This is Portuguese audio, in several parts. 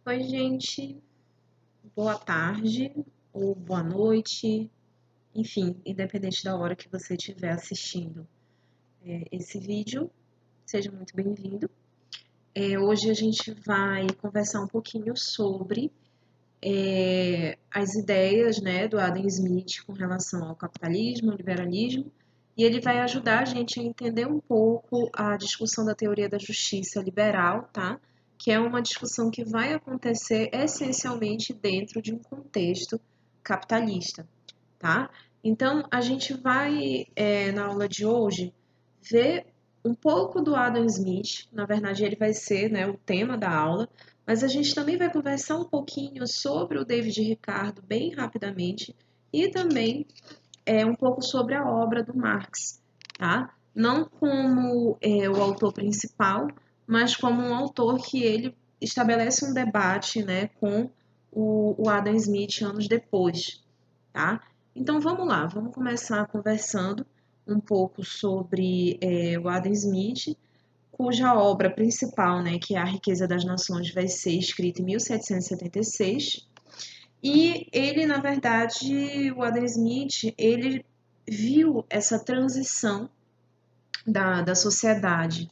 Oi, gente. Boa tarde ou boa noite, enfim, independente da hora que você estiver assistindo esse vídeo, seja muito bem-vindo. Hoje a gente vai conversar um pouquinho sobre as ideias, né, do Adam Smith com relação ao capitalismo, ao liberalismo, e ele vai ajudar a gente a entender um pouco a discussão da teoria da justiça liberal, tá? Que é uma discussão que vai acontecer essencialmente dentro de um contexto capitalista, tá? Então, a gente vai, na aula de hoje, ver um pouco do Adam Smith, na verdade, ele vai ser, né, o tema da aula, mas a gente também vai conversar um pouquinho sobre o David Ricardo, bem rapidamente, e também um pouco sobre a obra do Marx, tá? Não como o autor principal, mas como um autor que ele estabelece um debate, né, com o Adam Smith anos depois, tá? Então vamos lá, vamos começar conversando um pouco sobre o Adam Smith, cuja obra principal, né, que é A Riqueza das Nações, vai ser escrita em 1776. E ele, na verdade, o Adam Smith, ele viu essa transição da sociedade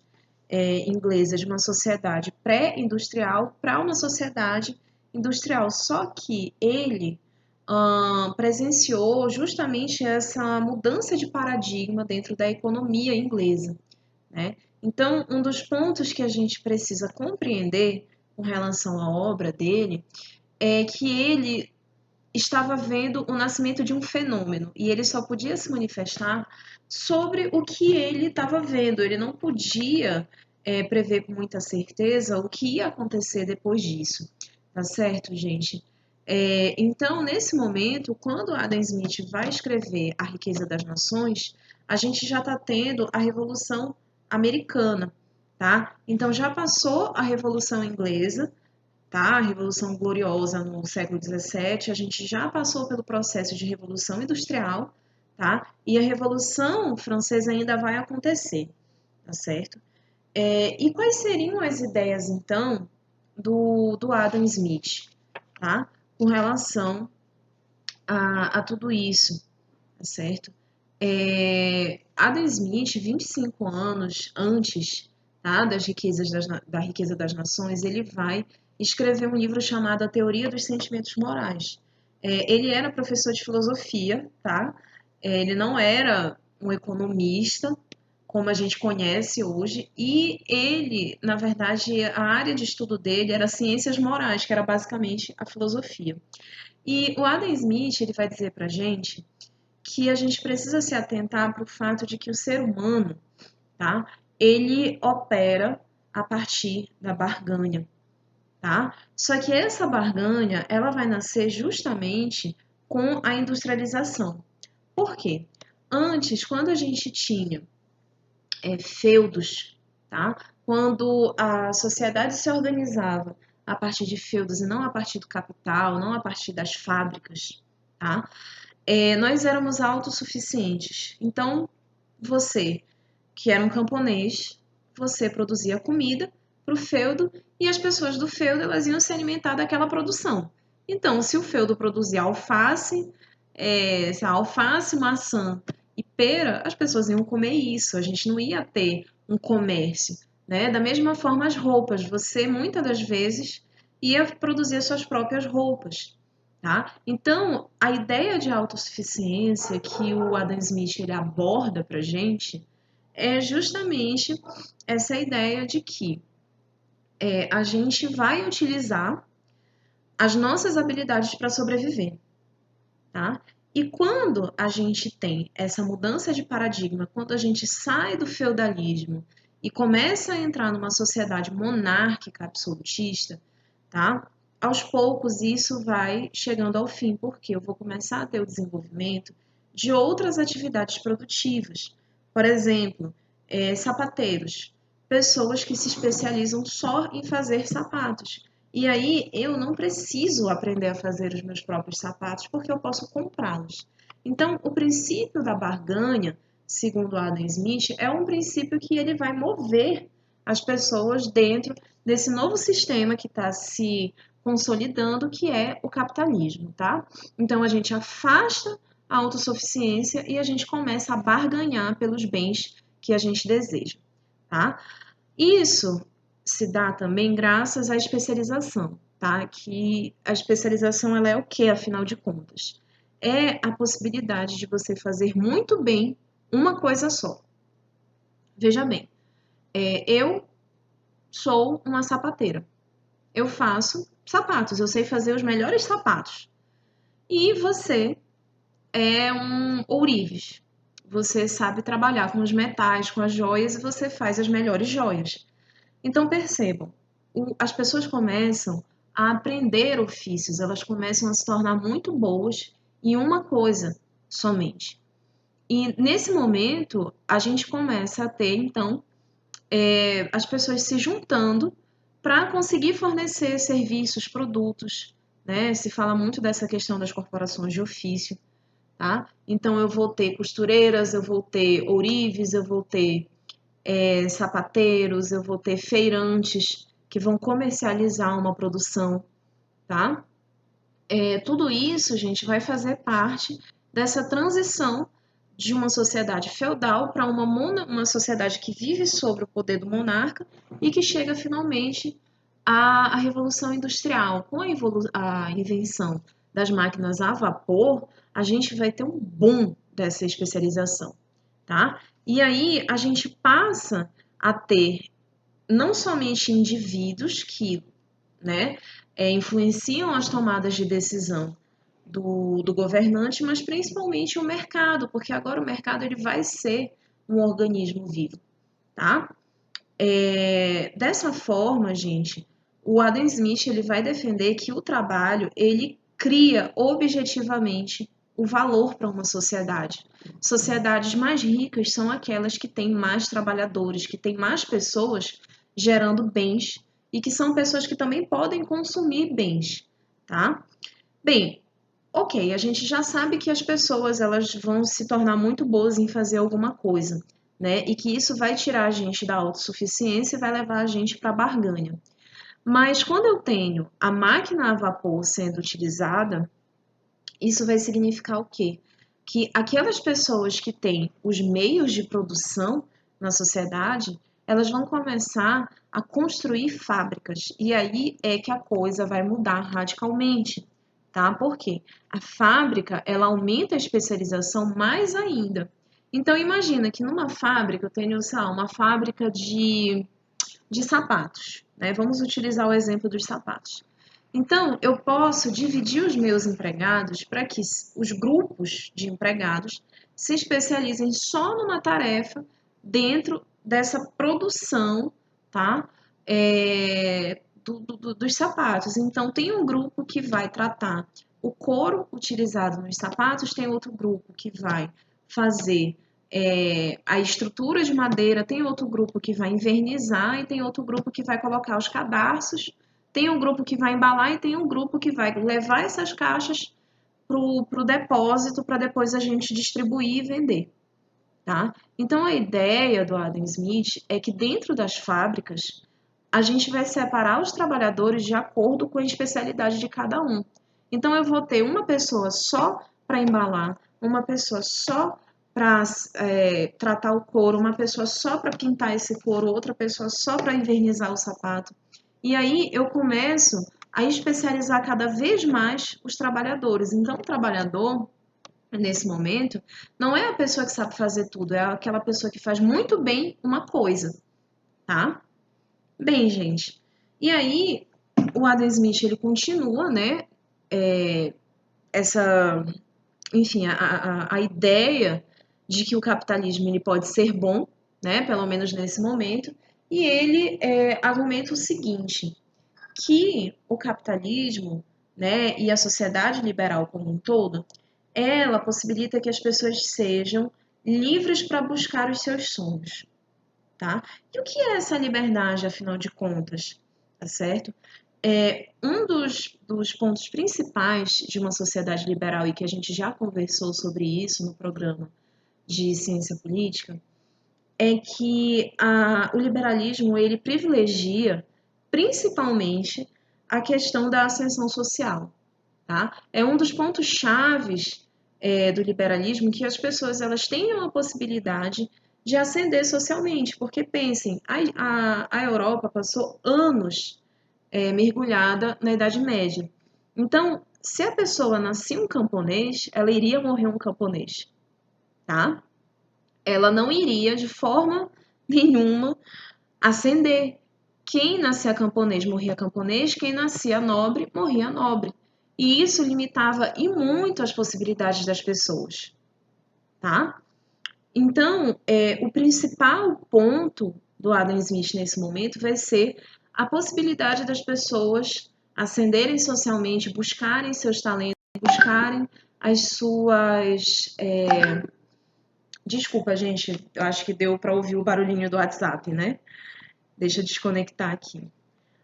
inglesa, de uma sociedade pré-industrial para uma sociedade industrial. Só que ele presenciou justamente essa mudança de paradigma dentro da economia inglesa, né? Então, um dos pontos que a gente precisa compreender com relação à obra dele é que ele estava vendo o nascimento de um fenômeno e ele só podia se manifestar sobre o que ele estava vendo. Ele não podia prever com muita certeza o que ia acontecer depois disso, tá certo, gente? Então, nesse momento, quando Adam Smith vai escrever A Riqueza das Nações, a gente já está tendo a Revolução Americana, tá? Então, já passou a Revolução Inglesa, tá? A Revolução Gloriosa no século XVII, a gente já passou pelo processo de Revolução Industrial, tá? E a Revolução Francesa ainda vai acontecer, tá certo? E quais seriam as ideias, então, do Adam Smith, tá? Com relação a tudo isso, tá certo? Adam Smith, 25 anos antes, tá, da Riqueza das Nações, ele vai escrever um livro chamado A Teoria dos Sentimentos Morais. Ele era professor de filosofia, tá? Ele não era um economista, como a gente conhece hoje, e ele, na verdade, a área de estudo dele era ciências morais, que era basicamente a filosofia. E o Adam Smith, ele vai dizer pra gente que a gente precisa se atentar para o fato de que o ser humano, tá? Ele opera a partir da barganha, tá? Só que essa barganha, ela vai nascer justamente com a industrialização. Por quê? Antes, quando a gente tinha feudos, tá? Quando a sociedade se organizava a partir de feudos e não a partir do capital, não a partir das fábricas, tá? Nós éramos autossuficientes. Então, você, que era um camponês, você produzia comida para o feudo e as pessoas do feudo elas iam se alimentar daquela produção. Então, se o feudo produzia alface, se a alface, maçã e pera, as pessoas iam comer isso. A gente não ia ter um comércio, né? Da mesma forma, as roupas. Você, muitas das vezes, ia produzir as suas próprias roupas. Tá? Então, a ideia de autossuficiência que o Adam Smith ele aborda para a gente é justamente essa ideia de que a gente vai utilizar as nossas habilidades para sobreviver. Tá? E quando a gente tem essa mudança de paradigma, quando a gente sai do feudalismo e começa a entrar numa sociedade monárquica absolutista, tá? Aos poucos isso vai chegando ao fim, porque eu vou começar a ter o desenvolvimento de outras atividades produtivas. Por exemplo, sapateiros, pessoas que se especializam só em fazer sapatos. E aí eu não preciso aprender a fazer os meus próprios sapatos porque eu posso comprá-los. Então, o princípio da barganha, segundo Adam Smith, é um princípio que ele vai mover as pessoas dentro desse novo sistema que está se consolidando, que é o capitalismo, tá? Então a gente afasta a autossuficiência e a gente começa a barganhar pelos bens que a gente deseja, tá? Isso se dá também graças à especialização, tá? Que a especialização ela é o que, afinal de contas? É a possibilidade de você fazer muito bem uma coisa só. Veja bem, eu sou uma sapateira. Eu faço sapatos, eu sei fazer os melhores sapatos. E você é um ourives. Você sabe trabalhar com os metais, com as joias e você faz as melhores joias. Então percebam, as pessoas começam a aprender ofícios, elas começam a se tornar muito boas em uma coisa somente. E nesse momento a gente começa a ter então as pessoas se juntando para conseguir fornecer serviços, produtos, né? Se fala muito dessa questão das corporações de ofício, tá? Então eu vou ter costureiras, eu vou ter ourives, eu vou ter sapateiros, eu vou ter feirantes que vão comercializar uma produção, tá? Tudo isso, gente, vai fazer parte dessa transição de uma sociedade feudal para uma sociedade que vive sobre o poder do monarca e que chega finalmente à Revolução Industrial. Com a invenção das máquinas a vapor, a gente vai ter um boom dessa especialização, tá? E aí a gente passa a ter não somente indivíduos que, né, influenciam as tomadas de decisão do governante, mas principalmente o mercado, porque agora o mercado ele vai ser um organismo vivo, tá? Dessa forma, gente, o Adam Smith ele vai defender que o trabalho ele cria objetivamente o valor para uma sociedade. Sociedades mais ricas são aquelas que têm mais trabalhadores, que têm mais pessoas gerando bens e que são pessoas que também podem consumir bens, tá? Bem, ok, a gente já sabe que as pessoas elas vão se tornar muito boas em fazer alguma coisa, né? E que isso vai tirar a gente da autossuficiência e vai levar a gente para a barganha. Mas quando eu tenho a máquina a vapor sendo utilizada, isso vai significar o quê? Que aquelas pessoas que têm os meios de produção na sociedade, elas vão começar a construir fábricas. E aí é que a coisa vai mudar radicalmente, tá? Por quê? A fábrica, ela aumenta a especialização mais ainda. Então imagina que numa fábrica, eu tenho, sei lá, uma fábrica de sapatos, né? Vamos utilizar o exemplo dos sapatos. Então, eu posso dividir os meus empregados para que os grupos de empregados se especializem só numa tarefa dentro dessa produção, tá? Dos sapatos. Então, tem um grupo que vai tratar o couro utilizado nos sapatos, tem outro grupo que vai fazer a estrutura de madeira, tem outro grupo que vai invernizar e tem outro grupo que vai colocar os cadarços, tem um grupo que vai embalar e tem um grupo que vai levar essas caixas para o depósito para depois a gente distribuir e vender, tá? Então a ideia do Adam Smith é que dentro das fábricas a gente vai separar os trabalhadores de acordo com a especialidade de cada um. Então eu vou ter uma pessoa só para embalar, uma pessoa só para tratar o couro, uma pessoa só para pintar esse couro, outra pessoa só para invernizar o sapato. E aí eu começo a especializar cada vez mais os trabalhadores. Então, o trabalhador, nesse momento, não é a pessoa que sabe fazer tudo, é aquela pessoa que faz muito bem uma coisa, tá? Bem, gente, e aí o Adam Smith ele continua, né? Essa, enfim, a ideia de que o capitalismo ele pode ser bom, né? Pelo menos nesse momento, e ele argumenta o seguinte, que o capitalismo, né, e a sociedade liberal como um todo, ela possibilita que as pessoas sejam livres para buscar os seus sonhos, tá? E o que é essa liberdade, afinal de contas, tá certo? Um dos pontos principais de uma sociedade liberal, e que a gente já conversou sobre isso no programa de ciência política, é que o liberalismo ele privilegia principalmente a questão da ascensão social, tá? É um dos pontos chaves do liberalismo que as pessoas elas tenham a possibilidade de ascender socialmente, porque pensem, a Europa passou anos mergulhada na Idade Média. Então, se a pessoa nascia um camponês, ela iria morrer um camponês, tá? Ela não iria de forma nenhuma ascender. Quem nascia camponês morria camponês, quem nascia nobre morria nobre. E isso limitava e muito as possibilidades das pessoas, tá? Então, o principal ponto do Adam Smith nesse momento vai ser a possibilidade das pessoas ascenderem socialmente, buscarem seus talentos, buscarem as suas. Desculpa, gente, eu acho que deu para ouvir o barulhinho do WhatsApp, né? Deixa eu desconectar aqui.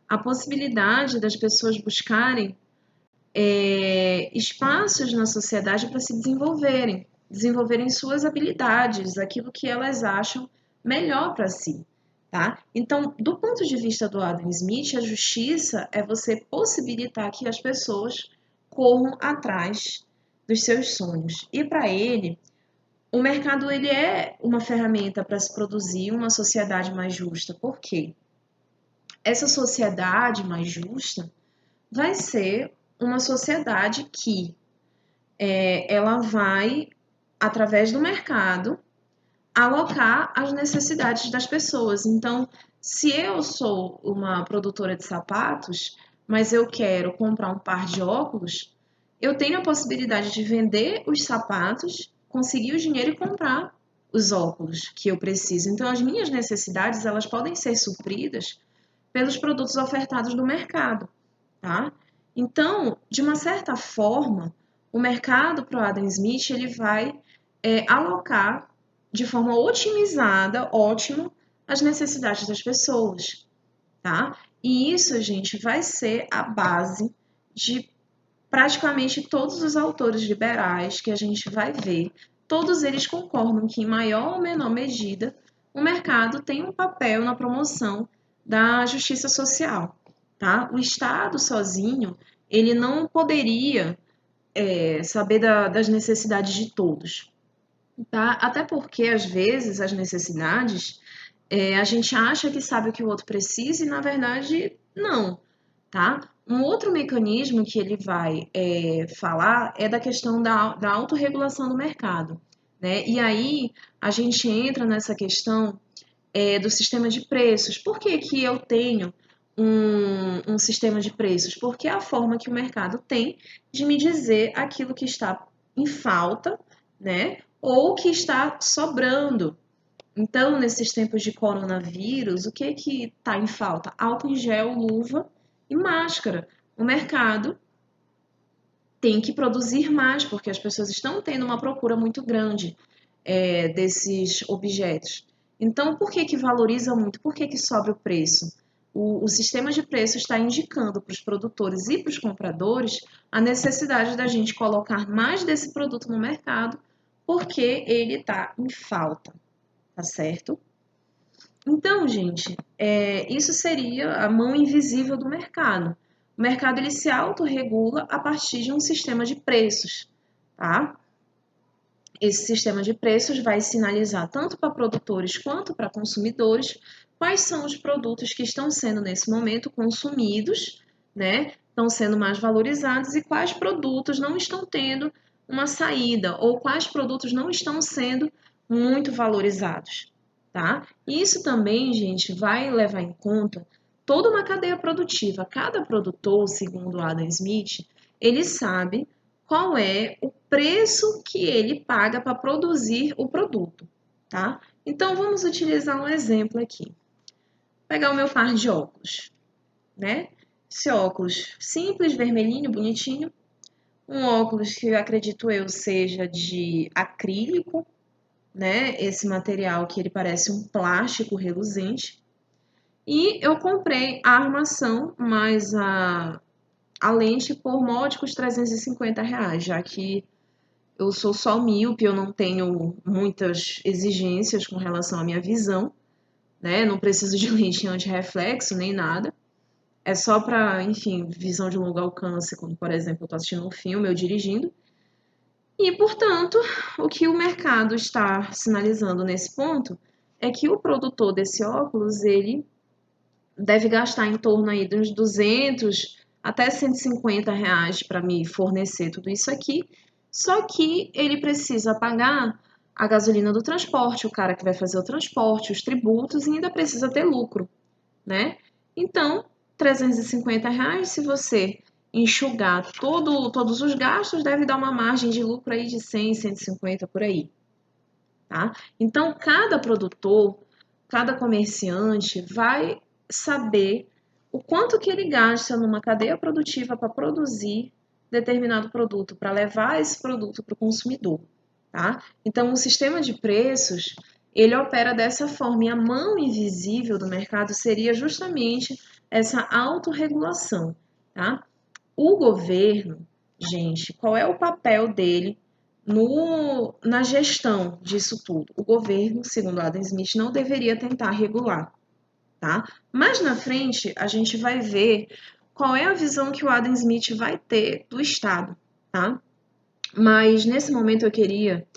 A possibilidade das pessoas buscarem espaços na sociedade para se desenvolverem suas habilidades, aquilo que elas acham melhor para si, tá? Então, do ponto de vista do Adam Smith, a justiça é você possibilitar que as pessoas corram atrás dos seus sonhos. E para ele, o mercado ele é uma ferramenta para se produzir uma sociedade mais justa. Por quê? Essa sociedade mais justa vai ser uma sociedade que ela vai, através do mercado, alocar as necessidades das pessoas. Então, se eu sou uma produtora de sapatos, mas eu quero comprar um par de óculos, eu tenho a possibilidade de vender os sapatos, conseguir o dinheiro e comprar os óculos que eu preciso. Então, as minhas necessidades, elas podem ser supridas pelos produtos ofertados no mercado, tá? Então, de uma certa forma, o mercado para o Adam Smith ele vai alocar de forma otimizada, ótimo, as necessidades das pessoas, tá? E isso, gente, vai ser a base de praticamente todos os autores liberais que a gente vai ver. Todos eles concordam que, em maior ou menor medida, o mercado tem um papel na promoção da justiça social, tá? O Estado sozinho, ele não poderia saber das necessidades de todos, tá? Até porque, às vezes, as necessidades, a gente acha que sabe o que o outro precisa e, na verdade, não, tá? Um outro mecanismo que ele vai falar é da questão da autorregulação do mercado, né? E aí, a gente entra nessa questão do sistema de preços. Por que que eu tenho um sistema de preços? Porque é a forma que o mercado tem de me dizer aquilo que está em falta, né? Ou que está sobrando. Então, nesses tempos de coronavírus, o que que está em falta? Álcool em gel, luva e máscara. O mercado tem que produzir mais, porque as pessoas estão tendo uma procura muito grande desses objetos. Então, por que que valoriza muito? Por que que sobe o preço? O sistema de preço está indicando para os produtores e para os compradores a necessidade da gente colocar mais desse produto no mercado, porque ele está em falta, tá certo? Então, gente, isso seria a mão invisível do mercado. O mercado ele se autorregula a partir de um sistema de preços, tá? Esse sistema de preços vai sinalizar tanto para produtores quanto para consumidores quais são os produtos que estão sendo nesse momento consumidos, né? Estão sendo mais valorizados e quais produtos não estão tendo uma saída ou quais produtos não estão sendo muito valorizados, tá? Isso também, gente, vai levar em conta toda uma cadeia produtiva. Cada produtor, segundo Adam Smith, ele sabe qual é o preço que ele paga para produzir o produto, tá? Então, vamos utilizar um exemplo aqui. Pegar o meu par de óculos, né? Esse óculos simples, vermelhinho, bonitinho. Um óculos que eu acredito eu seja de acrílico, né? Esse material que ele parece um plástico reluzente. E eu comprei a armação mais a lente por módicos R$ 350, já que eu sou só míope, eu não tenho muitas exigências com relação à minha visão, né? Não preciso de lente anti-reflexo nem nada. é só para, enfim, visão de longo alcance, como por exemplo, eu estou assistindo um filme, eu dirigindo. E, portanto, o que o mercado está sinalizando nesse ponto é que o produtor desse óculos, ele deve gastar em torno aí de uns 200 até 150 reais para me fornecer tudo isso aqui, só que ele precisa pagar a gasolina do transporte, o cara que vai fazer o transporte, os tributos e ainda precisa ter lucro, né? Então, 350 reais, se você enxugar todos os gastos, deve dar uma margem de lucro aí de 100, 150 por aí, tá? Então, cada produtor, cada comerciante vai saber o quanto que ele gasta numa cadeia produtiva para produzir determinado produto, para levar esse produto para o consumidor, tá? Então, o sistema de preços, ele opera dessa forma, e a mão invisível do mercado seria justamente essa autorregulação, tá? O governo, gente, qual é o papel dele na gestão disso tudo? O governo, segundo Adam Smith, não deveria tentar regular, tá? Mas na frente a gente vai ver qual é a visão que o Adam Smith vai ter do Estado, tá? Mas nesse momento eu queria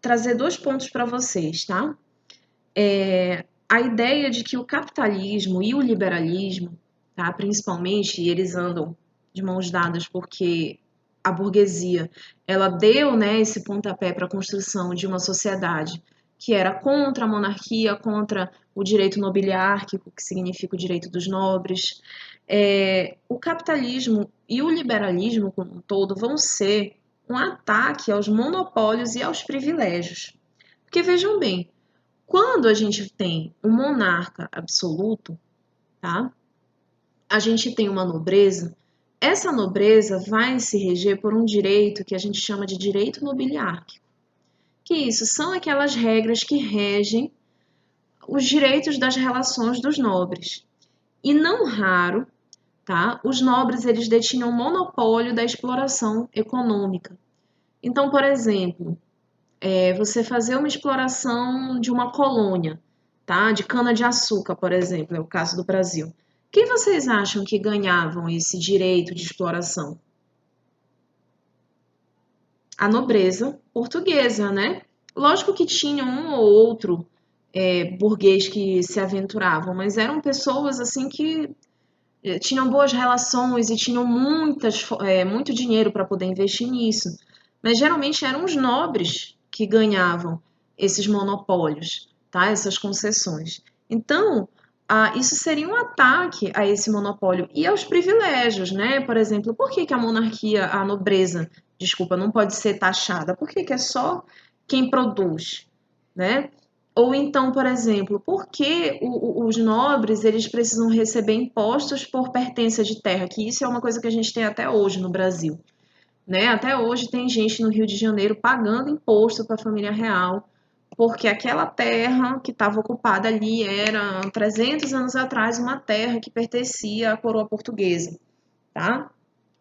trazer dois pontos para vocês, tá? A ideia de que o capitalismo e o liberalismo, tá, principalmente, e eles andam de mãos dadas porque a burguesia, ela deu, né, esse pontapé para a construção de uma sociedade que era contra a monarquia, contra o direito nobiliárquico, que significa o direito dos nobres. O capitalismo e o liberalismo como um todo vão ser um ataque aos monopólios e aos privilégios. Porque vejam bem, quando a gente tem um monarca absoluto, tá? A gente tem uma nobreza. Essa nobreza vai se reger por um direito que a gente chama de direito nobiliárquico. Que isso são aquelas regras que regem os direitos das relações dos nobres. E não raro, tá? Os nobres eles detinham o monopólio da exploração econômica. Então, por exemplo, você fazer uma exploração de uma colônia, tá? De cana-de-açúcar, por exemplo, é o caso do Brasil. Quem vocês acham que ganhavam esse direito de exploração? A nobreza portuguesa, né? Lógico que tinha um ou outro burguês que se aventuravam, mas eram pessoas assim que tinham boas relações e tinham muito dinheiro para poder investir nisso. Mas geralmente eram os nobres que ganhavam esses monopólios, tá? Essas concessões. Então, isso seria um ataque a esse monopólio e aos privilégios, né? Por exemplo, por que que a monarquia, a nobreza, desculpa, não pode ser taxada? Por que que é só quem produz, né? Ou então, por exemplo, por que os nobres eles precisam receber impostos por pertença de terra? Que isso é uma coisa que a gente tem até hoje no Brasil, né? Até hoje tem gente no Rio de Janeiro pagando imposto para a família real, porque aquela terra que estava ocupada ali era 300 anos atrás uma terra que pertencia à coroa portuguesa, tá?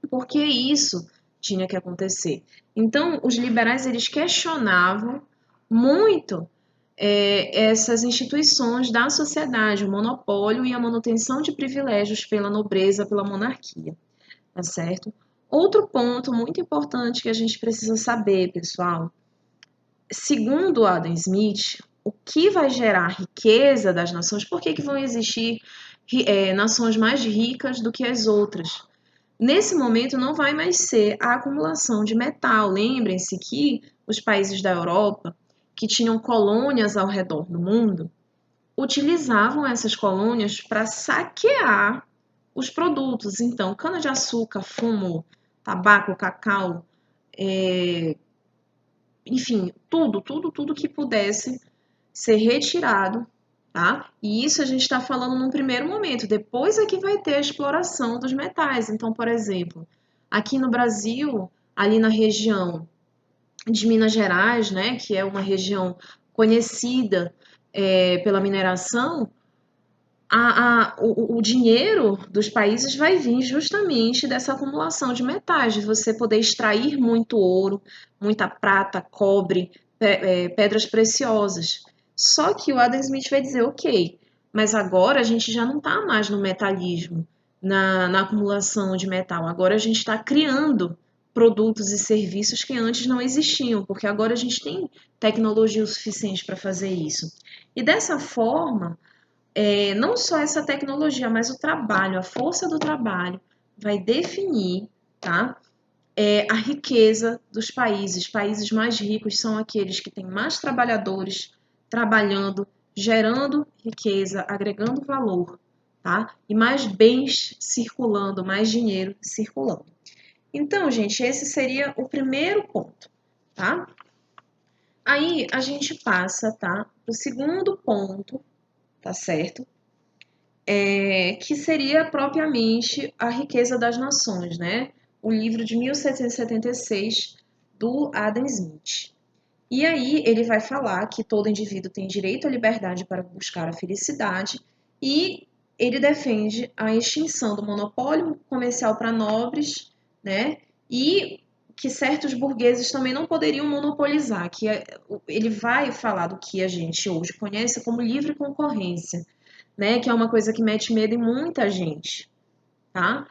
Por que isso tinha que acontecer? Então, os liberais eles questionavam muito essas instituições da sociedade, o monopólio e a manutenção de privilégios pela nobreza, pela monarquia, tá certo? Outro ponto muito importante que a gente precisa saber, pessoal, segundo Adam Smith, o que vai gerar riqueza das nações, por que que vão existir nações mais ricas do que as outras? Nesse momento não vai mais ser a acumulação de metal. Lembrem-se que os países da Europa, que tinham colônias ao redor do mundo, utilizavam essas colônias para saquear os produtos. Então, cana-de-açúcar, fumo, tabaco, cacau, enfim, tudo que pudesse ser retirado, tá? E isso a gente está falando num primeiro momento. Depois é que vai ter a exploração dos metais. Então, por exemplo, aqui no Brasil, ali na região de Minas Gerais, né, que é uma região conhecida pela mineração, o dinheiro dos países vai vir justamente dessa acumulação de metais, de você poder extrair muito ouro, muita prata, cobre, pedras preciosas. Só que o Adam Smith vai dizer, ok, Mas agora a gente já não está mais no metalismo, na acumulação de metal. Agora a gente está criando produtos e serviços que antes não existiam, porque agora a gente tem tecnologia o suficiente para fazer isso. E dessa forma, não só essa tecnologia, mas o trabalho, a força do trabalho vai definir, tá? A riqueza dos países. Países mais ricos são aqueles que têm mais trabalhadores trabalhando, gerando riqueza, agregando valor, tá? E mais bens circulando, mais dinheiro circulando. Então, gente, esse seria o primeiro ponto, tá? Aí a gente passa, tá? O segundo ponto, tá certo? Que seria propriamente a riqueza das nações, né? O livro de 1776 do Adam Smith. E aí ele vai falar que todo indivíduo tem direito à liberdade para buscar a felicidade e ele defende a extinção do monopólio comercial para nobres, né? E que certos burgueses também não poderiam monopolizar, que ele vai falar do que a gente hoje conhece como livre concorrência, né? Que é uma coisa que mete medo em muita gente, tá?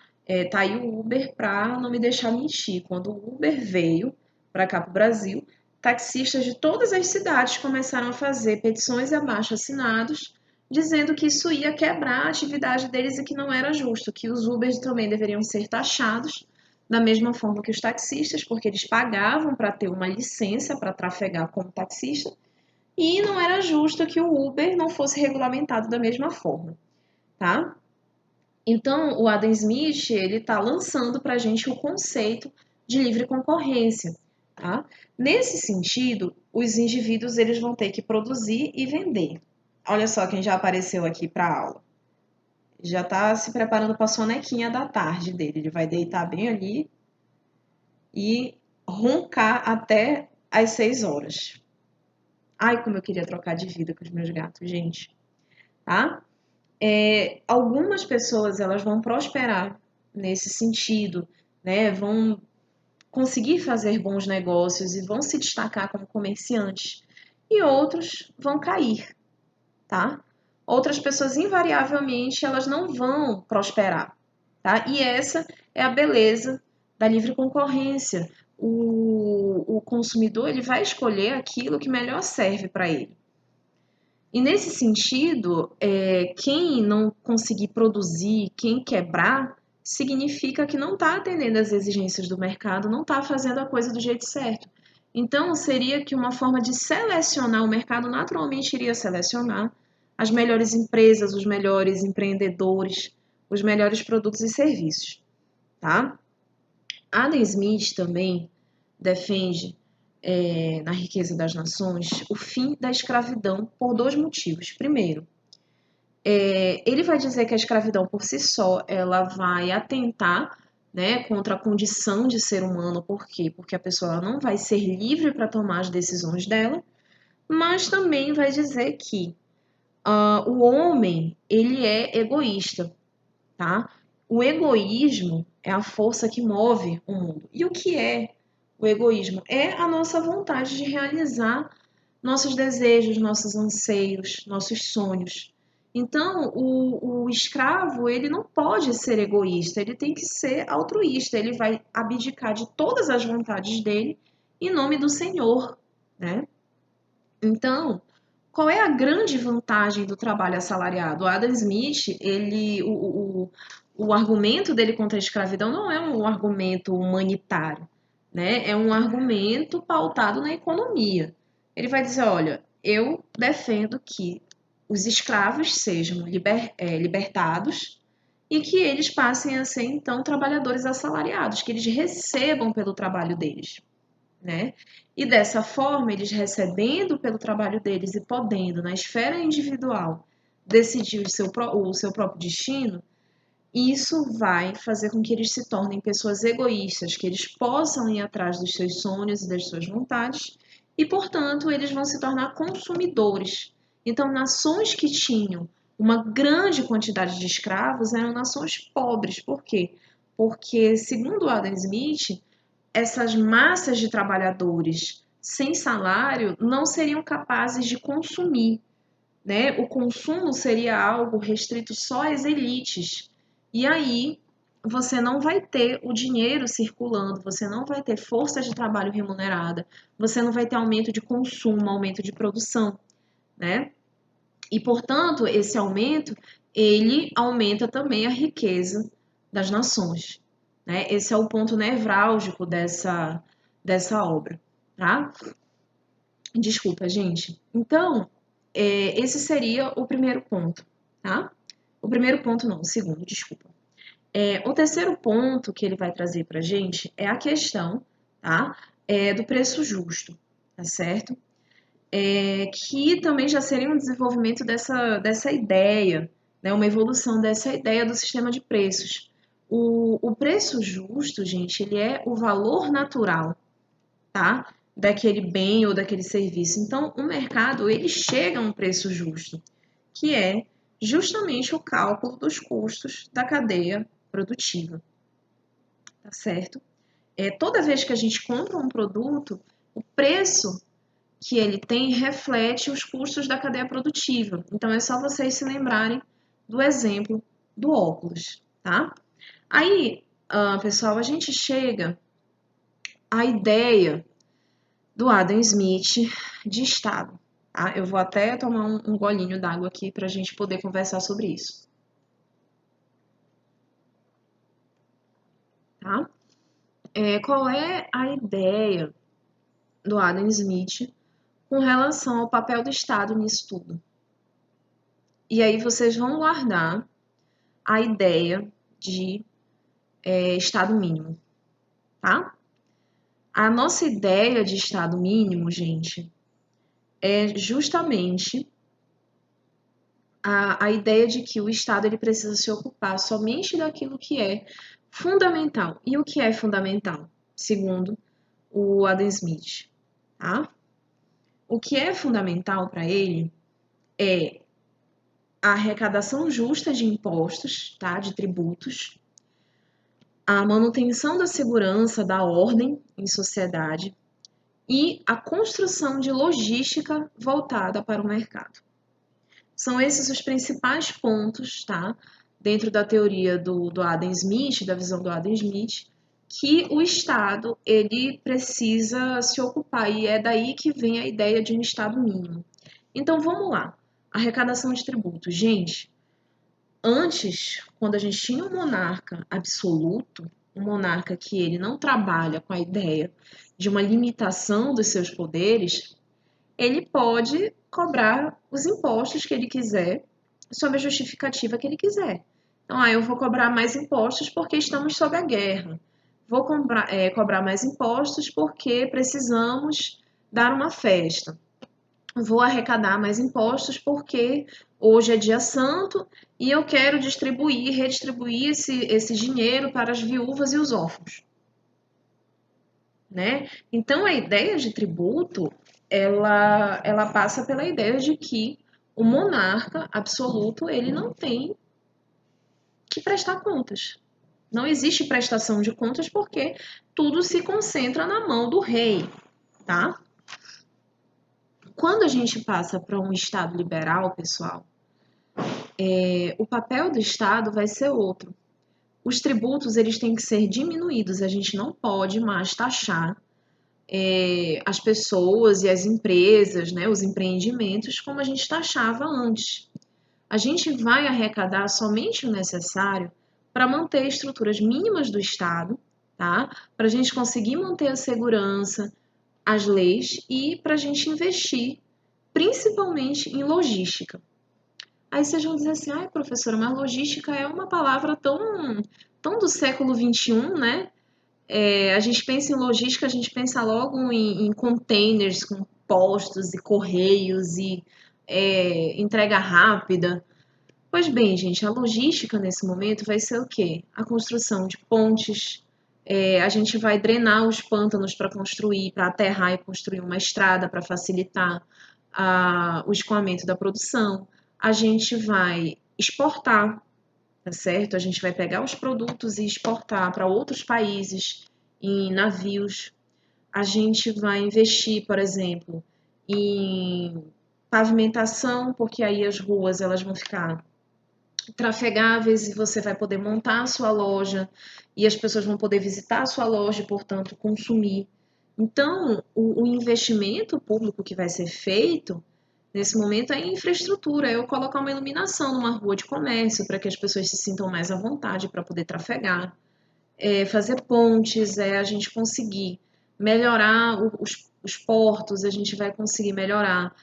Tá aí o Uber para não me deixar mentir. Quando o Uber veio para cá para o Brasil, taxistas de todas as cidades começaram a fazer petições e abaixo-assinados dizendo que isso ia quebrar a atividade deles e que não era justo, que os Ubers também deveriam ser taxados da mesma forma que os taxistas, porque eles pagavam para ter uma licença para trafegar como taxista, e não era justo que o Uber não fosse regulamentado da mesma forma, tá? Então, o Adam Smith, ele está lançando para a gente o conceito de livre concorrência, tá? Nesse sentido, os indivíduos eles vão ter que produzir e vender. Olha só quem já apareceu aqui para a aula. Já está se preparando para a sonequinha da tarde dele. Ele vai deitar bem ali e roncar até às 6 horas. Ai, como eu queria trocar de vida com os meus gatos, gente. Tá? Algumas pessoas elas vão prosperar nesse sentido, né? Vão conseguir fazer bons negócios e vão se destacar como comerciantes. E outros vão cair, tá? Outras pessoas, invariavelmente, elas não vão prosperar, tá? E essa é a beleza da livre concorrência. O consumidor ele vai escolher aquilo que melhor serve para ele. E nesse sentido, quem não conseguir produzir, quem quebrar, significa que não está atendendo às exigências do mercado, não está fazendo a coisa do jeito certo. Então, seria que uma forma de selecionar, o mercado naturalmente iria selecionar as melhores empresas, os melhores empreendedores, os melhores produtos e serviços, tá? Adam Smith também defende na Riqueza das Nações o fim da escravidão por dois motivos. Primeiro, ele vai dizer que a escravidão por si só ela vai atentar, né, contra a condição de ser humano. Por quê? Porque a pessoa não vai ser livre para tomar as decisões dela, mas também vai dizer que o homem ele é egoísta, tá? O egoísmo é a força que move o mundo. E o que é o egoísmo? É a nossa vontade de realizar nossos desejos, nossos anseios, nossos sonhos. Então, o escravo, ele não pode ser egoísta, ele tem que ser altruísta, ele vai abdicar de todas as vontades dele em nome do Senhor, né? Então, qual é a grande vantagem do trabalho assalariado? O Adam Smith, o argumento dele contra a escravidão não é um argumento humanitário, né? É um argumento pautado na economia. Ele vai dizer, olha, eu defendo que os escravos sejam libertados e que eles passem a ser, então, trabalhadores assalariados, que eles recebam pelo trabalho deles, né? E dessa forma, eles recebendo pelo trabalho deles e podendo, na esfera individual, decidir o seu próprio destino, isso vai fazer com que eles se tornem pessoas egoístas, que eles possam ir atrás dos seus sonhos e das suas vontades, e, portanto, eles vão se tornar consumidores. Então, nações que tinham uma grande quantidade de escravos eram nações pobres. Por quê? Porque, segundo Adam Smith, essas massas de trabalhadores sem salário não seriam capazes de consumir, né? O consumo seria algo restrito só às elites. E aí você não vai ter o dinheiro circulando, você não vai ter força de trabalho remunerada, você não vai ter aumento de consumo, aumento de produção, né? E, portanto, esse aumento, ele aumenta também a riqueza das nações, né? Esse é o ponto nevrálgico dessa obra, tá? Desculpa, gente. Então, esse seria o primeiro ponto, tá? O primeiro ponto não, o segundo, desculpa. O terceiro ponto que ele vai trazer para a gente é a questão, tá? Do preço justo, tá certo? Que também já seria um desenvolvimento dessa ideia, né? Uma evolução dessa ideia do sistema de preços. O preço justo, gente, ele é o valor natural, tá? Daquele bem ou daquele serviço. Então, o mercado, ele chega a um preço justo, que é justamente o cálculo dos custos da cadeia produtiva, tá certo? Toda vez que a gente compra um produto, o preço que ele tem reflete os custos da cadeia produtiva. Então, é só vocês se lembrarem do exemplo do óculos, tá? Aí, pessoal, a gente chega à ideia do Adam Smith de Estado. Tá? Eu vou até tomar um golinho d'água aqui para a gente poder conversar sobre isso. Tá? Qual é a ideia do Adam Smith com relação ao papel do Estado nisso tudo? E aí vocês vão guardar a ideia de Estado mínimo, tá? A nossa ideia de Estado mínimo, gente, é justamente a ideia de que o Estado ele precisa se ocupar somente daquilo que é fundamental. E o que é fundamental, segundo o Adam Smith, tá? O que é fundamental para ele é a arrecadação justa de impostos, tá? De tributos, a manutenção da segurança, da ordem em sociedade e a construção de logística voltada para o mercado. São esses os principais pontos, tá? Dentro da teoria do Adam Smith, da visão do Adam Smith, que o Estado ele precisa se ocupar e é daí que vem a ideia de um Estado mínimo. Então vamos lá, arrecadação de tributos, gente. Antes, quando a gente tinha um monarca absoluto, um monarca que ele não trabalha com a ideia de uma limitação dos seus poderes, ele pode cobrar os impostos que ele quiser, sob a justificativa que ele quiser. Então, eu vou cobrar mais impostos porque estamos sob a guerra. Vou cobrar mais impostos porque precisamos dar uma festa. Vou arrecadar mais impostos porque hoje é dia santo e eu quero redistribuir esse dinheiro para as viúvas e os órfãos. Né? Então, a ideia de tributo, ela passa pela ideia de que o monarca absoluto, ele não tem que prestar contas. Não existe prestação de contas porque tudo se concentra na mão do rei, tá? Quando a gente passa para um Estado liberal, pessoal, o papel do Estado vai ser outro. Os tributos, eles têm que ser diminuídos, a gente não pode mais taxar as pessoas e as empresas, né, os empreendimentos, como a gente taxava antes. A gente vai arrecadar somente o necessário para manter estruturas mínimas do Estado, tá? Para a gente conseguir manter a segurança, as leis e para a gente investir principalmente em logística. Aí vocês vão dizer assim, ai professora, mas logística é uma palavra tão do século XXI, né? A gente pensa em logística, a gente pensa logo em containers com postos e correios e entrega rápida. Pois bem, gente, a logística nesse momento vai ser o quê? A construção de pontes, a gente vai drenar os pântanos para construir, para aterrar e construir uma estrada para facilitar o escoamento da produção. A gente vai exportar, tá certo? A gente vai pegar os produtos e exportar para outros países em navios. A gente vai investir, por exemplo, em Pavimentação, porque aí as ruas elas vão ficar trafegáveis e você vai poder montar a sua loja e as pessoas vão poder visitar a sua loja e, portanto, consumir. Então, o investimento público que vai ser feito nesse momento é em infraestrutura, é eu colocar uma iluminação numa rua de comércio para que as pessoas se sintam mais à vontade para poder trafegar, fazer pontes, a gente conseguir melhorar os portos, a gente vai conseguir melhorar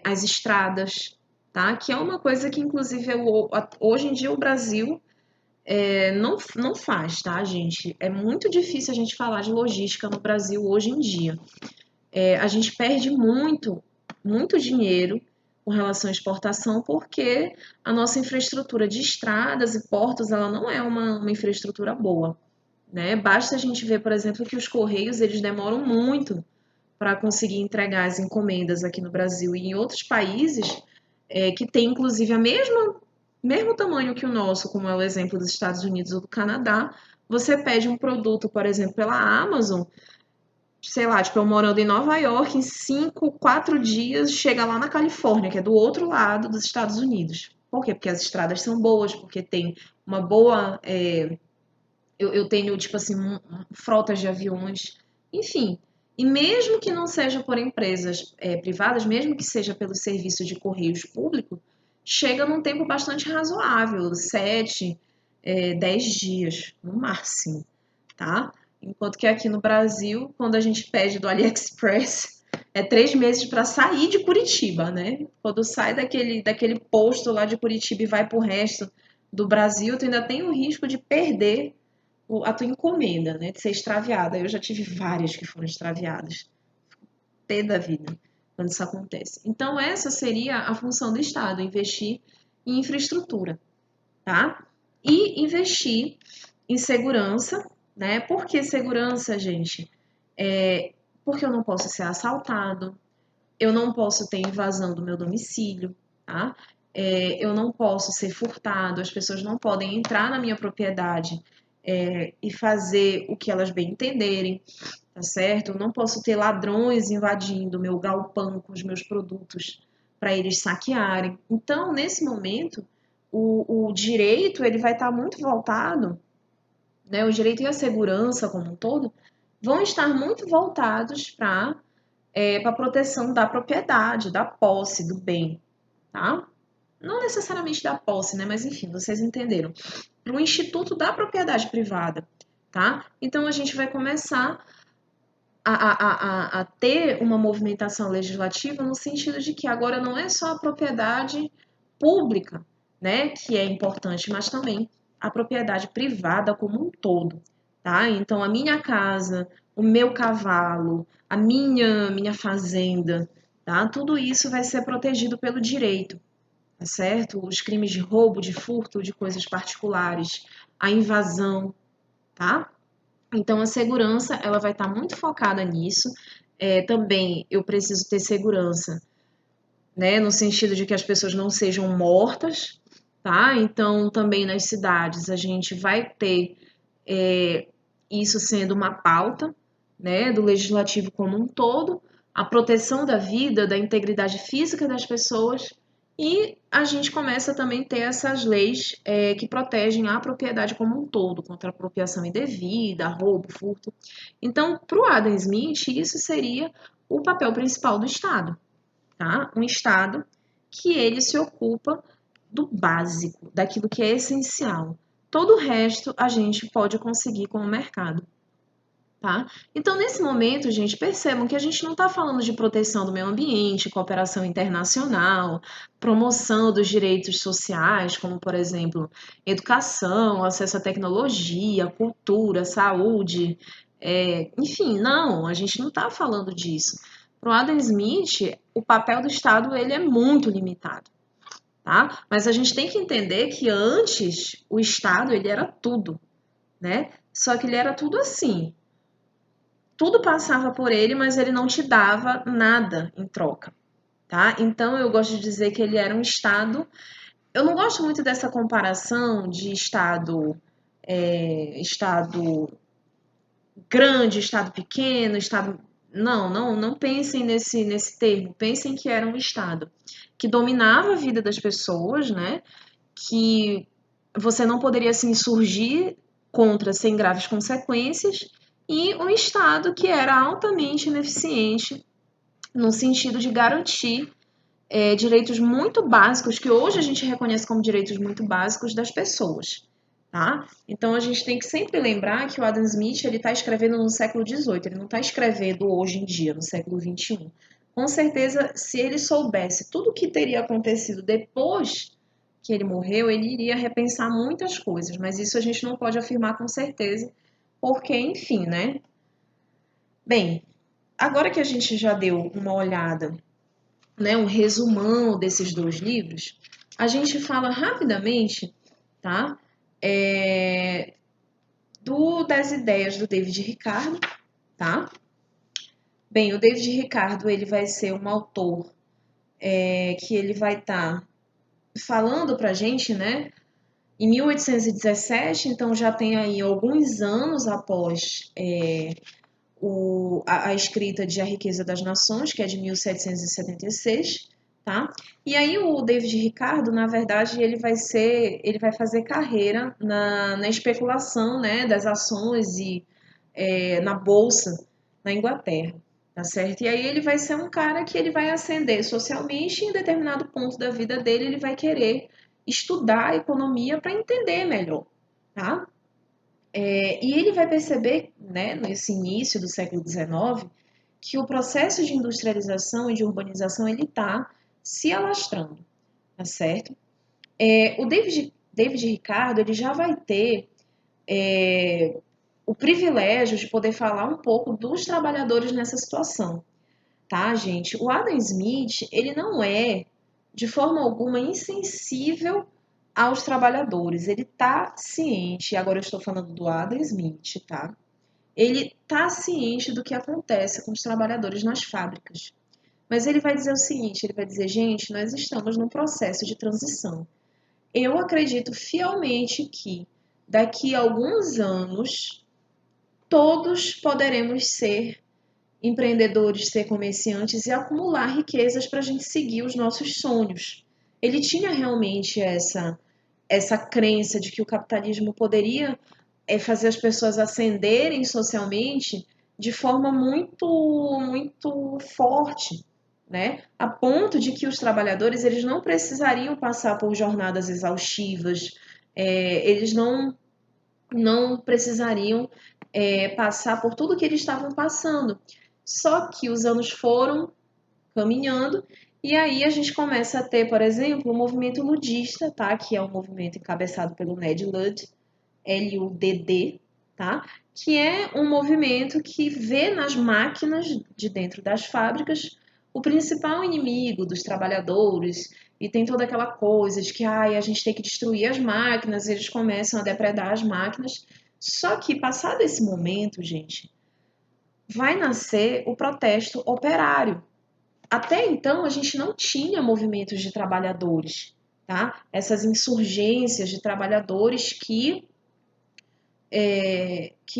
as estradas, tá? Que é uma coisa que, inclusive, hoje em dia o Brasil não faz, tá, gente? É muito difícil a gente falar de logística no Brasil hoje em dia. A gente perde muito dinheiro com relação à exportação, porque a nossa infraestrutura de estradas e portos, ela não é uma infraestrutura boa, né? Basta a gente ver, por exemplo, que os correios, eles demoram muito para conseguir entregar as encomendas aqui no Brasil e em outros países que têm, inclusive, mesmo tamanho que o nosso, como é o exemplo dos Estados Unidos ou do Canadá. Você pede um produto, por exemplo, pela Amazon, sei lá, tipo, eu morando em Nova York, em 5, 4 dias, chega lá na Califórnia, que é do outro lado dos Estados Unidos. Por quê? Porque as estradas são boas, porque tem uma boa. Eu tenho, tipo assim, frotas de aviões, enfim. E mesmo que não seja por empresas privadas, mesmo que seja pelo serviço de correios público, chega num tempo bastante razoável, 7, 10 dias, no máximo, tá? Enquanto que aqui no Brasil, quando a gente pede do AliExpress, é 3 meses para sair de Curitiba, né? Quando sai daquele posto lá de Curitiba e vai para o resto do Brasil, tu ainda tem o risco de perder a tua encomenda, né? De ser extraviada. Eu já tive várias que foram extraviadas. Pé da vida quando isso acontece. Então, essa seria a função do Estado, investir em infraestrutura, tá? E investir em segurança, né? Por que segurança, gente? Porque eu não posso ser assaltado, eu não posso ter invasão do meu domicílio, tá? Eu não posso ser furtado, as pessoas não podem entrar na minha propriedade e fazer o que elas bem entenderem, tá certo? Eu não posso ter ladrões invadindo o meu galpão com os meus produtos para eles saquearem. Então, nesse momento, o direito ele vai estar muito voltado, né? O direito e a segurança como um todo vão estar muito voltados para a proteção da propriedade, da posse, do bem, tá? Não necessariamente da posse, né? Mas enfim, vocês entenderam. Para o Instituto da Propriedade Privada, tá? Então a gente vai começar a ter uma movimentação legislativa no sentido de que agora não é só a propriedade pública, né, que é importante, mas também a propriedade privada como um todo, tá? Então a minha casa, o meu cavalo, a minha fazenda, tá? Tudo isso vai ser protegido pelo direito, tá certo? Os crimes de roubo, de furto, de coisas particulares, a invasão, tá? Então a segurança ela vai estar muito focada nisso. Também eu preciso ter segurança, né, no sentido de que as pessoas não sejam mortas, tá? Então também nas cidades a gente vai ter isso sendo uma pauta, né, do legislativo como um todo, a proteção da vida, da integridade física das pessoas, e a gente começa também a ter essas leis que protegem a propriedade como um todo, contra a apropriação indevida, roubo, furto. Então, para o Adam Smith, isso seria o papel principal do Estado, tá? Um Estado que ele se ocupa do básico, daquilo que é essencial. Todo o resto a gente pode conseguir com o mercado. Tá? Então, nesse momento, gente, percebam que a gente não está falando de proteção do meio ambiente, cooperação internacional, promoção dos direitos sociais, como, por exemplo, educação, acesso à tecnologia, cultura, saúde, enfim, não, a gente não está falando disso. Para o Adam Smith, o papel do Estado ele é muito limitado, tá? Mas a gente tem que entender que antes o Estado ele era tudo, né? Só que ele era tudo assim, tudo passava por ele, mas ele não te dava nada em troca, tá? Então eu gosto de dizer que ele era um estado. Eu não gosto muito dessa comparação de estado grande, estado pequeno, estado, não pensem nesse termo, pensem que era um Estado que dominava a vida das pessoas, né? Que você não poderia se insurgir contra sem graves consequências, e um Estado que era altamente ineficiente no sentido de garantir direitos muito básicos, que hoje a gente reconhece como direitos muito básicos das pessoas. Tá? Então a gente tem que sempre lembrar que o Adam Smith ele está escrevendo no século XVIII, ele não está escrevendo hoje em dia, no século XXI. Com certeza, se ele soubesse tudo o que teria acontecido depois que ele morreu, ele iria repensar muitas coisas, mas isso a gente não pode afirmar com certeza, porque, enfim, né? Bem, agora que a gente já deu uma olhada, né, um resumão desses dois livros, a gente fala rapidamente, tá? Das ideias do David Ricardo, tá? Bem, o David Ricardo ele vai ser um autor que ele vai estar falando para a gente, né? Em 1817, então já tem aí alguns anos após a escrita de A Riqueza das Nações, que é de 1776, tá? E aí o David Ricardo, na verdade, ele vai fazer carreira na especulação, né, das ações e na bolsa na Inglaterra, tá certo? E aí ele vai ser um cara que ele vai ascender socialmente e em determinado ponto da vida dele ele vai querer estudar a economia para entender melhor, tá? E ele vai perceber, né, nesse início do século XIX, que o processo de industrialização e de urbanização ele está se alastrando, tá certo? O David Ricardo ele já vai ter o privilégio de poder falar um pouco dos trabalhadores nessa situação, tá, gente? O Adam Smith ele não é de forma alguma insensível aos trabalhadores. Ele está ciente, agora eu estou falando do Adam Smith, tá? Ele está ciente do que acontece com os trabalhadores nas fábricas. Mas ele vai dizer o seguinte, ele vai dizer, gente, nós estamos num processo de transição. Eu acredito fielmente que daqui a alguns anos todos poderemos ser empreendedores, ser comerciantes e acumular riquezas para a gente seguir os nossos sonhos. Ele tinha realmente essa crença de que o capitalismo poderia fazer as pessoas ascenderem socialmente de forma muito forte, né? A ponto de que os trabalhadores eles não precisariam passar por jornadas exaustivas, eles não precisariam passar por tudo que eles estavam passando. Só que os anos foram caminhando e aí a gente começa a ter, por exemplo, o movimento ludista, tá? Que é um movimento encabeçado pelo Ned Ludd, LUDD, tá? Que é um movimento que vê nas máquinas de dentro das fábricas o principal inimigo dos trabalhadores e tem toda aquela coisa de que a gente tem que destruir as máquinas, eles começam a depredar as máquinas. Só que passado esse momento, gente, vai nascer o protesto operário. Até então a gente não tinha movimentos de trabalhadores, tá? Essas insurgências de trabalhadores que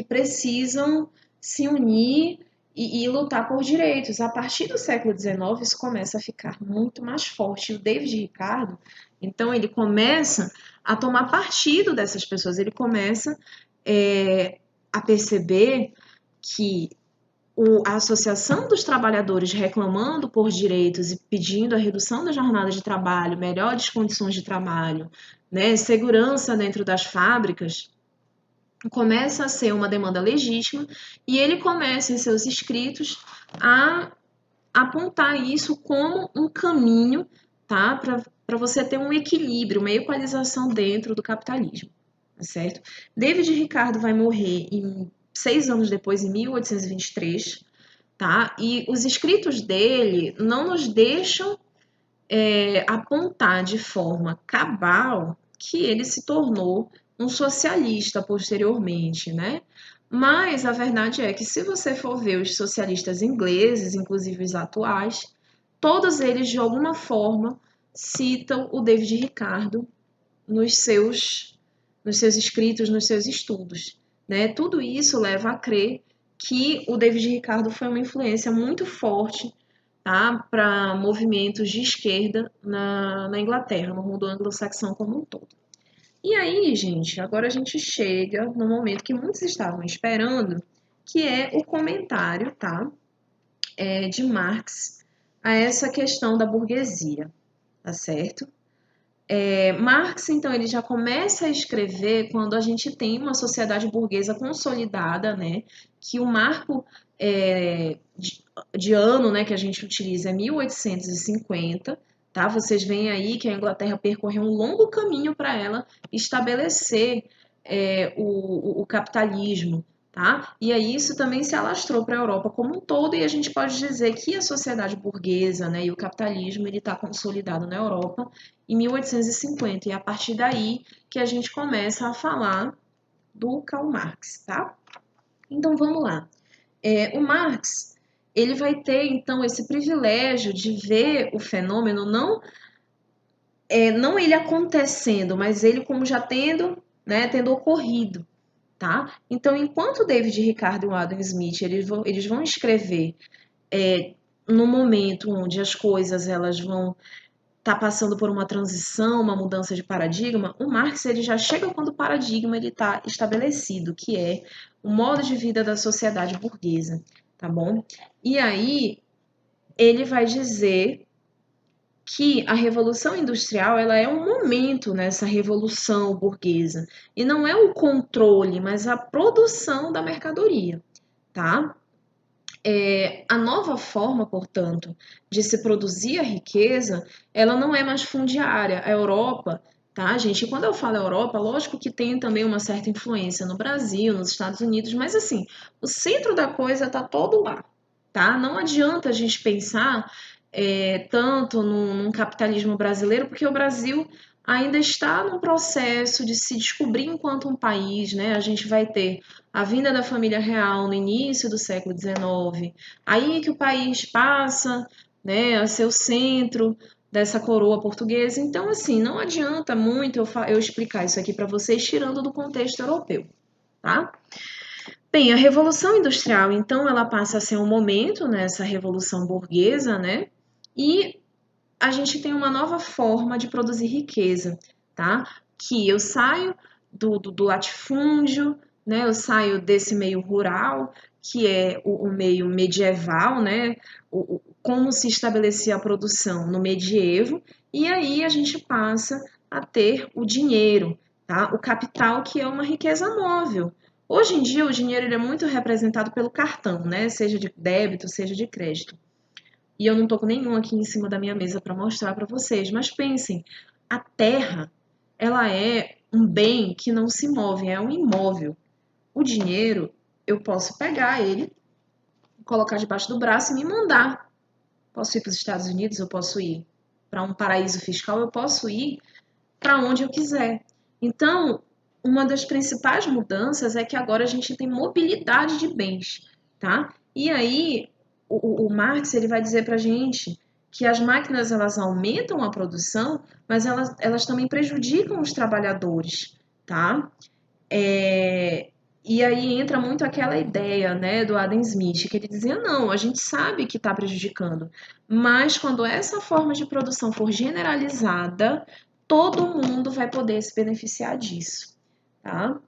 precisam se unir e lutar por direitos. A partir do século XIX, isso começa a ficar muito mais forte. E o David Ricardo, então, ele começa a tomar partido dessas pessoas, ele começa a perceber que a Associação dos Trabalhadores reclamando por direitos e pedindo a redução da jornada de trabalho, melhores condições de trabalho, né, segurança dentro das fábricas, começa a ser uma demanda legítima e ele começa em seus escritos a apontar isso como um caminho, tá, para você ter um equilíbrio, uma equalização dentro do capitalismo, tá certo? David Ricardo vai morrer 6 anos depois, em 1823, tá? E os escritos dele não nos deixam apontar de forma cabal que ele se tornou um socialista posteriormente, né? Mas a verdade é que se você for ver os socialistas ingleses, inclusive os atuais, todos eles de alguma forma citam o David Ricardo nos seus escritos, nos seus estudos, né? Tudo isso leva a crer que o David Ricardo foi uma influência muito forte, tá, para movimentos de esquerda na Inglaterra, no mundo anglo-saxão como um todo. E aí, gente, agora a gente chega no momento que muitos estavam esperando, que é o comentário, tá, de Marx a essa questão da burguesia, tá certo? Marx, então, ele já começa a escrever quando a gente tem uma sociedade burguesa consolidada, né? Que o marco de ano, né, que a gente utiliza é 1850, tá? Vocês veem aí que a Inglaterra percorreu um longo caminho para ela estabelecer o capitalismo, tá? E aí isso também se alastrou para a Europa como um todo e a gente pode dizer que a sociedade burguesa, né, e o capitalismo ele está consolidado na Europa em 1850 e é a partir daí que a gente começa a falar do Karl Marx, tá? Então vamos lá. O Marx ele vai ter então esse privilégio de ver o fenômeno não ele acontecendo, mas ele como já tendo, né, tendo ocorrido, tá? Então, enquanto David Ricardo e o Adam Smith eles vão escrever no momento onde as coisas elas vão estar passando por uma transição, uma mudança de paradigma, o Marx ele já chega quando o paradigma ele está estabelecido, que é o modo de vida da sociedade burguesa, tá bom? E aí ele vai dizer que a revolução industrial ela é um momento nessa revolução burguesa e não é o controle, mas a produção da mercadoria, tá? A nova forma, portanto, de se produzir a riqueza, ela não é mais fundiária. A Europa, tá, gente? E quando eu falo Europa, lógico que tem também uma certa influência no Brasil, nos Estados Unidos, mas assim, o centro da coisa está todo lá, tá? Não adianta a gente pensar tanto num capitalismo brasileiro, porque o Brasil ainda está num processo de se descobrir enquanto um país, né? A gente vai ter a vinda da família real no início do século XIX, aí que o país passa, né, a ser o centro dessa coroa portuguesa. Então, assim, não adianta muito eu explicar isso aqui para vocês tirando do contexto europeu, tá? Bem, a Revolução Industrial, então, ela passa a ser um momento nessa Revolução Burguesa, né? E a gente tem uma nova forma de produzir riqueza, tá? Que eu saio do latifúndio, né? Eu saio desse meio rural, que é o meio medieval, né? Como se estabelecia a produção no medievo, e aí a gente passa a ter o dinheiro, tá? O capital, que é uma riqueza móvel. Hoje em dia, o dinheiro ele é muito representado pelo cartão, né? Seja de débito, seja de crédito. E eu não tô com nenhum aqui em cima da minha mesa para mostrar para vocês, mas pensem, a terra, ela é um bem que não se move, é um imóvel. O dinheiro, eu posso pegar ele, colocar debaixo do braço e me mandar. Posso ir para os Estados Unidos, eu posso ir para um paraíso fiscal, eu posso ir para onde eu quiser. Então, uma das principais mudanças é que agora a gente tem mobilidade de bens, tá? E aí, o Marx ele vai dizer para a gente que as máquinas elas aumentam a produção, mas elas também prejudicam os trabalhadores, tá? E aí entra muito aquela ideia, né, do Adam Smith, que ele dizia, não, a gente sabe que está prejudicando, mas quando essa forma de produção for generalizada, todo mundo vai poder se beneficiar disso, tá?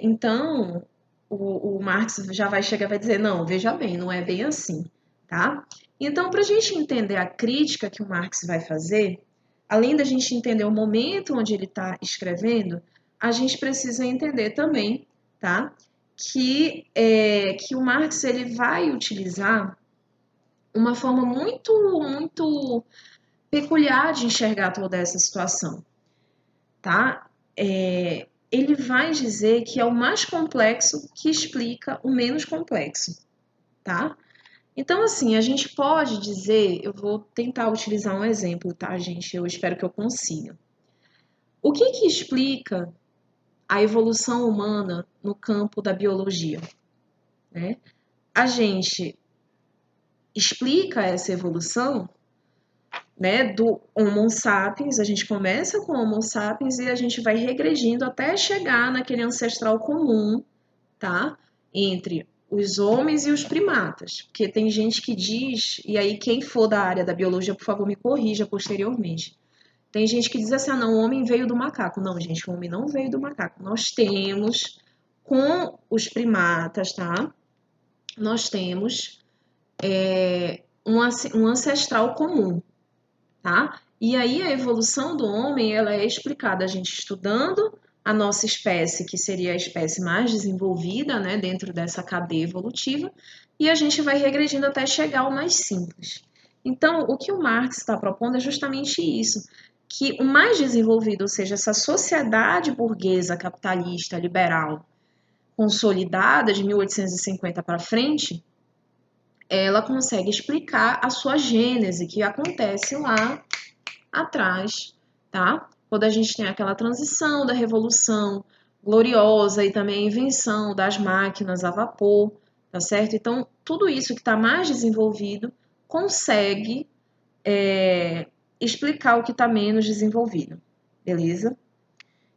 Então, o Marx já vai chegar e vai dizer, não, veja bem, não é bem assim, tá? Então, para a gente entender a crítica que o Marx vai fazer, além da gente entender o momento onde ele está escrevendo, a gente precisa entender também, tá? Que o Marx ele vai utilizar uma forma muito peculiar de enxergar toda essa situação, tá? Ele vai dizer que é o mais complexo que explica o menos complexo, tá? Então, assim, a gente pode dizer, eu vou tentar utilizar um exemplo, tá, gente? Eu espero que eu consiga. O que explica a evolução humana no campo da biologia, né? A gente explica essa evolução, né, do Homo sapiens, a gente começa com Homo sapiens e a gente vai regredindo até chegar naquele ancestral comum, tá? entre os homens e os primatas, porque tem gente que diz, e aí quem for da área da biologia, por favor, me corrija posteriormente. Tem gente que diz assim, não, o homem veio do macaco. Não, gente, o homem não veio do macaco. Nós temos, com os primatas, tá? Nós temos um ancestral comum, tá? E aí a evolução do homem, ela é explicada a gente estudando a nossa espécie, que seria a espécie mais desenvolvida, né, dentro dessa cadeia evolutiva, e a gente vai regredindo até chegar ao mais simples. Então, o que o Marx está propondo é justamente isso, que o mais desenvolvido, ou seja, essa sociedade burguesa, capitalista, liberal, consolidada de 1850 para frente, ela consegue explicar a sua gênese, que acontece lá atrás, tá? Quando a gente tem aquela transição da Revolução Gloriosa e também a invenção das máquinas a vapor, tá certo? Então, tudo isso que está mais desenvolvido consegue explicar o que está menos desenvolvido, beleza?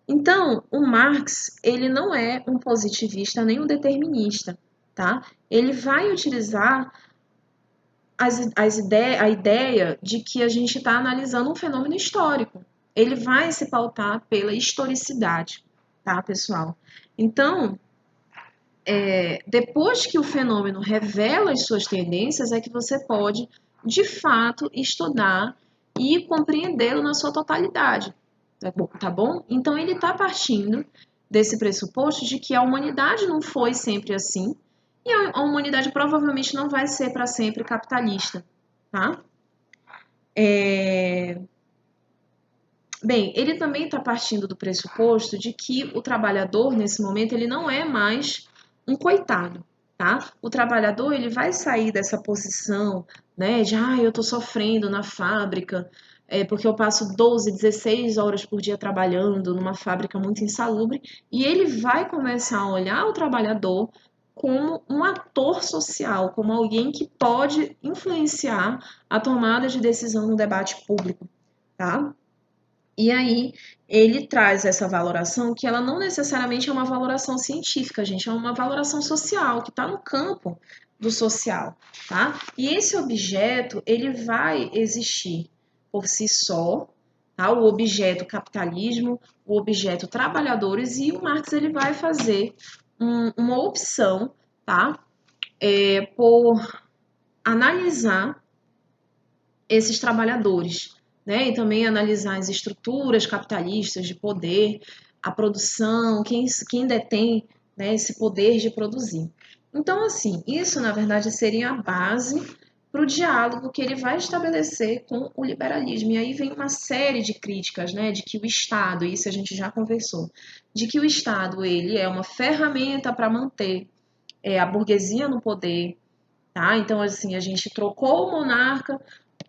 Então, o Marx, ele não é um positivista nem um determinista, tá? Ele vai utilizar a ideia de que a gente está analisando um fenômeno histórico. Ele vai se pautar pela historicidade, tá, pessoal? Então, depois que o fenômeno revela as suas tendências, é que você pode, de fato, estudar e compreendê-lo na sua totalidade, tá bom? Então, ele está partindo desse pressuposto de que a humanidade não foi sempre assim e a humanidade provavelmente não vai ser para sempre capitalista, tá? Bem, ele também está partindo do pressuposto de que o trabalhador, nesse momento, ele não é mais um coitado, tá? O trabalhador, ele vai sair dessa posição, né, de, eu tô sofrendo na fábrica, porque eu passo 12, 16 horas por dia trabalhando numa fábrica muito insalubre, e ele vai começar a olhar o trabalhador como um ator social, como alguém que pode influenciar a tomada de decisão no debate público, tá? E aí ele traz essa valoração que ela não necessariamente é uma valoração científica, gente, é uma valoração social, que está no campo do social, tá? E esse objeto, ele vai existir por si só, tá? O objeto capitalismo, o objeto trabalhadores, e o Marx ele vai fazer uma opção, tá? Por analisar esses trabalhadores, né? E também analisar as estruturas capitalistas de poder, a produção, quem detém, né, esse poder de produzir. Então, assim, isso na verdade seria a base para o diálogo que ele vai estabelecer com o liberalismo. E aí vem uma série de críticas, né, de que o Estado, isso a gente já conversou, de que o Estado ele é uma ferramenta para manter a burguesia no poder, tá? Então, assim, a gente trocou o monarca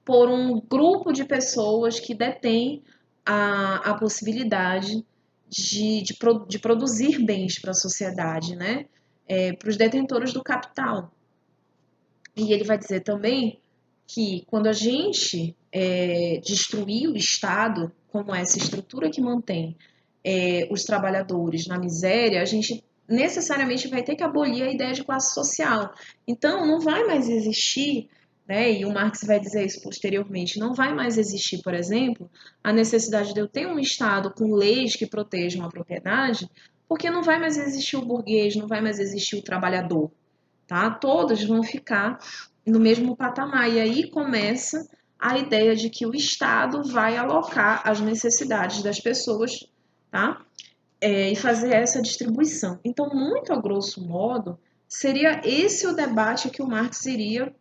por um grupo de pessoas que detém a possibilidade de produzir bens para a sociedade, né? Para os detentores do capital. E ele vai dizer também que quando a gente destruir o Estado, como essa estrutura que mantém os trabalhadores na miséria, a gente necessariamente vai ter que abolir a ideia de classe social. Então, não vai mais existir, né, e o Marx vai dizer isso posteriormente, não vai mais existir, por exemplo, a necessidade de eu ter um Estado com leis que protejam a propriedade, porque não vai mais existir o burguês, não vai mais existir o trabalhador, tá? Todos vão ficar no mesmo patamar. E aí começa a ideia de que o Estado vai alocar as necessidades das pessoas, tá? E fazer essa distribuição. Então, muito a grosso modo, seria esse o debate que o Marx iria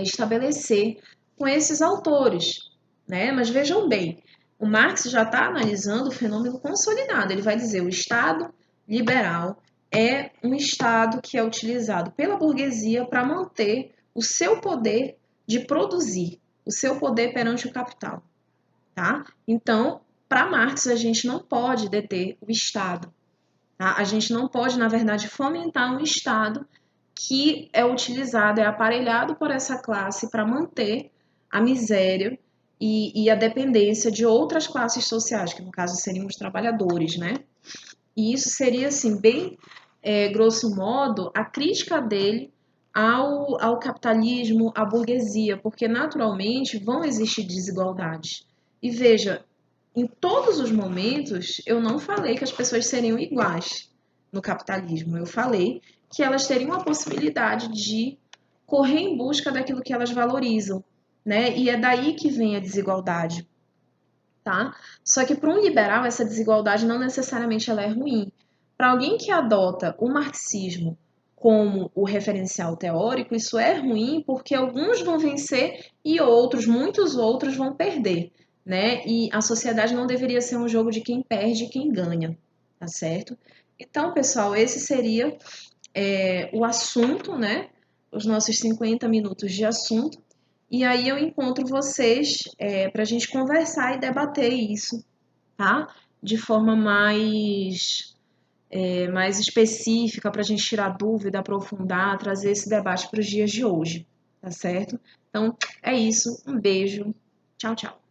estabelecer com esses autores, né? Mas vejam bem, o Marx já está analisando o fenômeno consolidado. Ele vai dizer o Estado liberal é um Estado que é utilizado pela burguesia para manter o seu poder de produzir, o seu poder perante o capital, tá? Então, para Marx, a gente não pode deter o Estado, tá? A gente não pode, na verdade, fomentar um Estado que é utilizado, é aparelhado por essa classe para manter a miséria e a dependência de outras classes sociais, que no caso seriam os trabalhadores, né? E isso seria, assim, bem grosso modo, a crítica dele ao capitalismo, à burguesia, porque naturalmente vão existir desigualdades. E veja, em todos os momentos, eu não falei que as pessoas seriam iguais no capitalismo. Eu falei que elas teriam a possibilidade de correr em busca daquilo que elas valorizam, né? E é daí que vem a desigualdade, tá? Só que para um liberal essa desigualdade não necessariamente ela é ruim. Para alguém que adota o marxismo como o referencial teórico, isso é ruim porque alguns vão vencer e outros, muitos outros vão perder, né? E a sociedade não deveria ser um jogo de quem perde e quem ganha, tá certo? Então, pessoal, esse seria o assunto, né? Os nossos 50 minutos de assunto. E aí eu encontro vocês para a gente conversar e debater isso, tá? De forma mais específica, para a gente tirar dúvida, aprofundar, trazer esse debate para os dias de hoje, tá certo? Então é isso, um beijo, tchau, tchau.